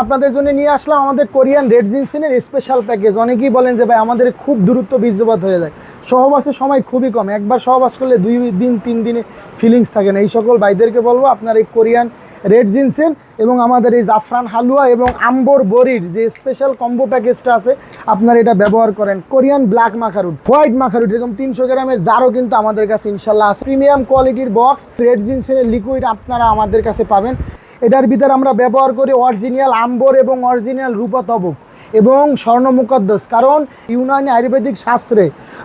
আপনাদের জন্য নিয়ে আসলাম আমাদের কোরিয়ান রেড জিনসেনের স্পেশাল প্যাকেজ। অনেকেই বলেন যে ভাই আমাদের খুব দ্রুত বীর্যপাত হয়ে যায়, সহবাসের সময় খুবই কম, একবার সহবাস করলে 2 দিন 3 দিনে ফিলিংস থাকে না। এই সকল ভাইদেরকে বলবো আপনার এই কোরিয়ান রেড জিনসেন এবং আমাদের এই জাফরান হালুয়া এবং আম্বর বড়ির যে স্পেশাল কম্বো প্যাকেজটা আছে আপনারা এটা ব্যবহার করেন। কোরিয়ান ব্ল্যাক মাখারুট, হোয়াইট মাখারুট, এরকম 300 গ্রামের জারও কিন্তু আমাদের কাছে ইনশাল্লাহ আছে। প্রিমিয়াম কোয়ালিটির বক্স রেড জিনসেনের লিকুইড আপনারা আমাদের কাছে পাবেন। এটার ভিতরে আমরা ব্যবহার করি অরিজিনাল আম্বর এবং অরিজিনাল রূপা তবক এবং স্বর্ণ মুকদ্দস। কারণ ইউনানি আয়ুর্বেদিক শাস্ত্রে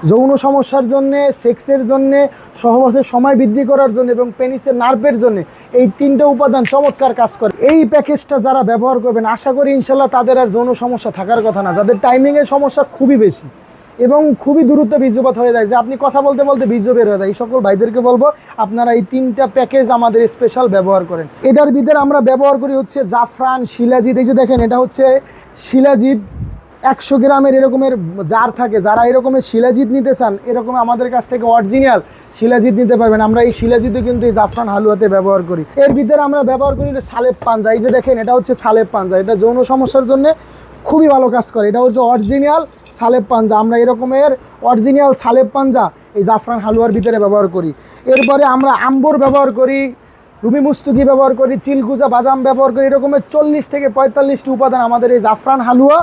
যৌন সমস্যার জন্যে, সেক্সের জন্যে, সহবাসের সময় বৃদ্ধি করার জন্য এবং পেনিসের নার্ভের জন্য এই 3টে উপাদান চমৎকার কাজ করে। এই প্যাকেজটা যারা ব্যবহার করবেন আশা করি ইনশাল্লাহ তাদের আর যৌন সমস্যা থাকার কথা না, যাদের টাইমিংয়ের সমস্যা খুবই বেশি এবং খুবই দ্রুত বীর্যপাত হয়ে যায়, যে আপনি কথা বলতে বলতে বীর্য বের হয়ে যায়। এই সকল ভাইদেরকে বলবো আপনারা এই 3টা প্যাকেজ আমাদের স্পেশাল ব্যবহার করেন। এটার ভিতরে আমরা ব্যবহার করি হচ্ছে জাফরান, শিলাজিৎ। এই যে দেখেন এটা হচ্ছে শিলাজিৎ, 100 গ্রামের এরকমের জার থাকে। যারা এরকমের শিলাজিৎ নিতে চান এরকম আমাদের কাছ থেকে অরিজিনাল শিলাজিৎ নিতে পারবেন। আমরা এই শিলাজিৎও কিন্তু এই জাফরান হালুয়াতে ব্যবহার করি। এর ভিতরে আমরা ব্যবহার করি সালেব পাঞ্জা। এই যে দেখেন এটা হচ্ছে সালেব পাঞ্জা, এটা যৌন সমস্যার জন্য খুবই ভালো কাজ করে। এটা হচ্ছে অরিজিনাল সালেব পাঞ্জা। আমরা এরকমের অরিজিনাল সালেব পাঞ্জা এই জাফরান হালুয়ার ভিতরে ব্যবহার করি। এরপরে আমরা আম্বর ব্যবহার করি, রুমি মুস্তুকি ব্যবহার করি, চিলকুচা বাদাম ব্যবহার করি। এরকমের 40 থেকে 45টি উপাদান আমাদের এই জাফরান হালুয়া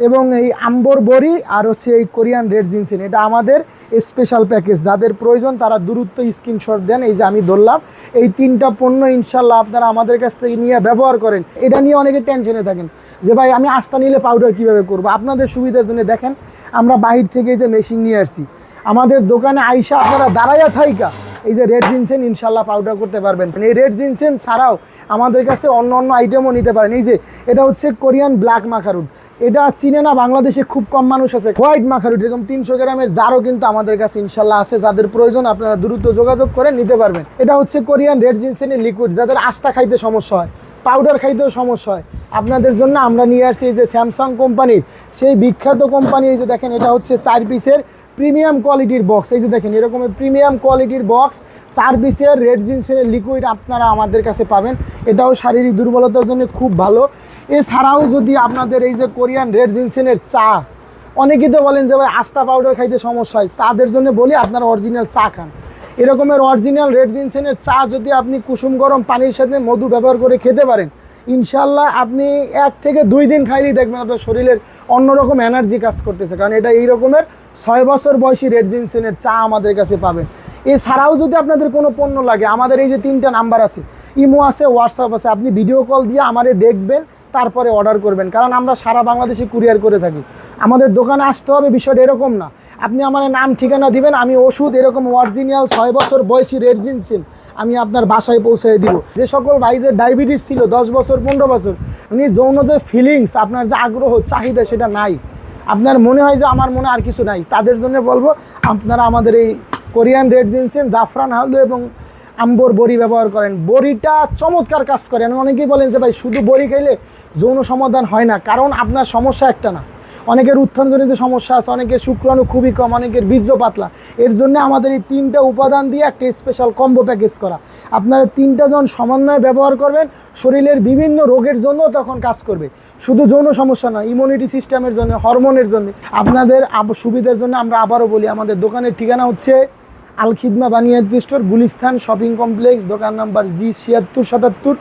এবং এই আম্বর বড়ি আর হচ্ছে এই কোরিয়ান রেড জিনসেন, এটা আমাদের স্পেশাল প্যাকেজ। যাদের প্রয়োজন তারা দ্রুত স্ক্রিনশট দেন। এই যে আমি ধরলাম এই 3টা পণ্য ইনশাল্লাহ আপনারা আমাদের কাছ থেকে নিয়ে ব্যবহার করেন। এটা নিয়ে অনেকে টেনশনে থাকেন যে ভাই আমি আস্থা নিলে পাউডার কীভাবে করবো। আপনাদের সুবিধার জন্য দেখেন আমরা বাহির থেকে এই যে মেশিন নিয়ে আসছি, আমাদের দোকানে আইসা আপনারা দাঁড়াইয়া থাইকা এই যে রেড জিনসেন ইনশাল্লাহ পাউডার করতে পারবেন। এই রেড জিনসেন ছাড়াও আমাদের কাছে অন্য অন্য আইটেমও নিতে পারেন। এই যে এটা হচ্ছে কোরিয়ান ব্ল্যাক মাখারুট, এটা চিনে না বাংলাদেশে খুব কম মানুষ আছে। হোয়াইট মাখারুট এরকম 300 গ্রামের জারও কিন্তু আমাদের কাছে ইনশাল্লাহ আছে। যাদের প্রয়োজন আপনারা দ্রুত যোগাযোগ করে নিতে পারবেন। এটা হচ্ছে কোরিয়ান রেড জিনসেনের লিকুইড, যাদের আস্থা খাইতে সমস্যা হয়, পাউডার খাইতেও সমস্যা হয়, আপনাদের জন্য আমরা নিয়ে আসছি এই যে স্যামসাং কোম্পানির সেই বিখ্যাত কোম্পানির। এই যে দেখেন এটা হচ্ছে 4 পিসের প্রিমিয়াম কোয়ালিটির বক্স। এই যে দেখেন এরকমের প্রিমিয়াম কোয়ালিটির বক্স 4 পিসের রেড জিনসেনের লিকুইড আপনারা আমাদের কাছে পাবেন। এটাও শারীরিক দুর্বলতার জন্য খুব ভালো। এছাড়াও যদি আপনাদের এই যে কোরিয়ান রেড জিনসেনের চা, অনেকেই তো বলেন যে ভাই আস্থা পাউডার খাইতে সমস্যা হয়, তাদের জন্য বলি আপনারা অরিজিনাল চা খান। এরকমের অরিজিনাল রেড জিনসেনের চা যদি আপনি কুসুম গরম পানির সাথে মধু ব্যবহার করে খেতে পারেন ইনশাল্লাহ আপনি 1 থেকে 2 দিন খাইলেই দেখবেন আপনার শরীরের অন্যরকম এনার্জি কাজ করতেছে। কারণ এটা এই রকমের 6 বছর বয়সী রেড জিনসেনের চা আমাদের কাছে পাবেন। এছাড়াও যদি আপনাদের কোনো পণ্য লাগে আমাদের এই যে 3টা নাম্বার আছে, ইমো আছে, হোয়াটসঅ্যাপ আছে, আপনি ভিডিও কল দিয়ে আমারে দেখবেন তারপরে অর্ডার করবেন। কারণ আমরা সারা বাংলাদেশে কুরিয়ার করে থাকি। আমাদের দোকানে আসতে হবে বিষয়টা এরকম না, আপনি আমার নাম ঠিকানা দিবেন, আমি ওষুধ এরকম অরিজিনাল 6 বছর বয়সী রেড জিনসেন আমি আপনার বাসায় পৌঁছে দিব। যে সকল ভাইদের ডায়াবেটিস ছিল 10 বছর 15 বছর, মানে যৌন যে ফিলিংস, আপনার যে আগ্রহ চাহিদা সেটা নাই, আপনার মনে হয় যে আমার মনে আর কিছু নাই, তাদের জন্য বলবো আপনারা আমাদের এই কোরিয়ান রেড জিনসেন, জাফরান হালুয়া এবং আম্বর বড়ি ব্যবহার করেন। বড়িটা চমৎকার কাজ করে। অনেকেই বলেন যে ভাই শুধু বড়ি খাইলে যৌন সমাধান হয় না। কারণ আপনার সমস্যা একটা না, অনেকের উত্থানজনিত সমস্যা আছে, অনেকের শুক্রাণু খুবই কম, অনেকের বীর্য পাতলা। এর জন্য আমাদের এই 3টা উপাদান দিয়ে একটা স্পেশাল কম্বো প্যাকেজ করা। আপনারা 3টা জন সমন্বয়ে ব্যবহার করবেন, শরীরের বিভিন্ন রোগের জন্য তখন কাজ করবে। শুধু যৌন সমস্যা না, ইমিউনিটি সিস্টেমের জন্য, হরমোনের জন্য। আপনাদের সুবিধার জন্য আমরা আবারও বলি আমাদের দোকানের ঠিকানা হচ্ছে আল খিদমা বানিয়াতি স্টোর, গুলিস্তান শপিং কমপ্লেক্স, দোকান নাম্বার G7677।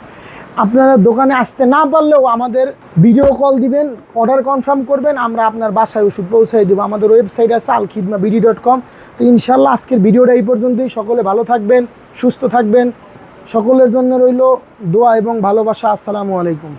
আপনারা দোকানে আসতে না পারলেও আমাদের ভিডিও কল দিবেন, অর্ডার কনফার্ম করবেন, আমরা আপনার বাসায় ওষুধ পৌঁছাই দেবো। আমাদের ওয়েবসাইট আছে alkhidmabd.com। তো ইনশাল্লাহ আজকের ভিডিওটা এই পর্যন্তই। সকলে ভালো থাকবেন, সুস্থ থাকবেন, সকলের জন্য রইল দোয়া এবং ভালোবাসা। আসসালামু আলাইকুম।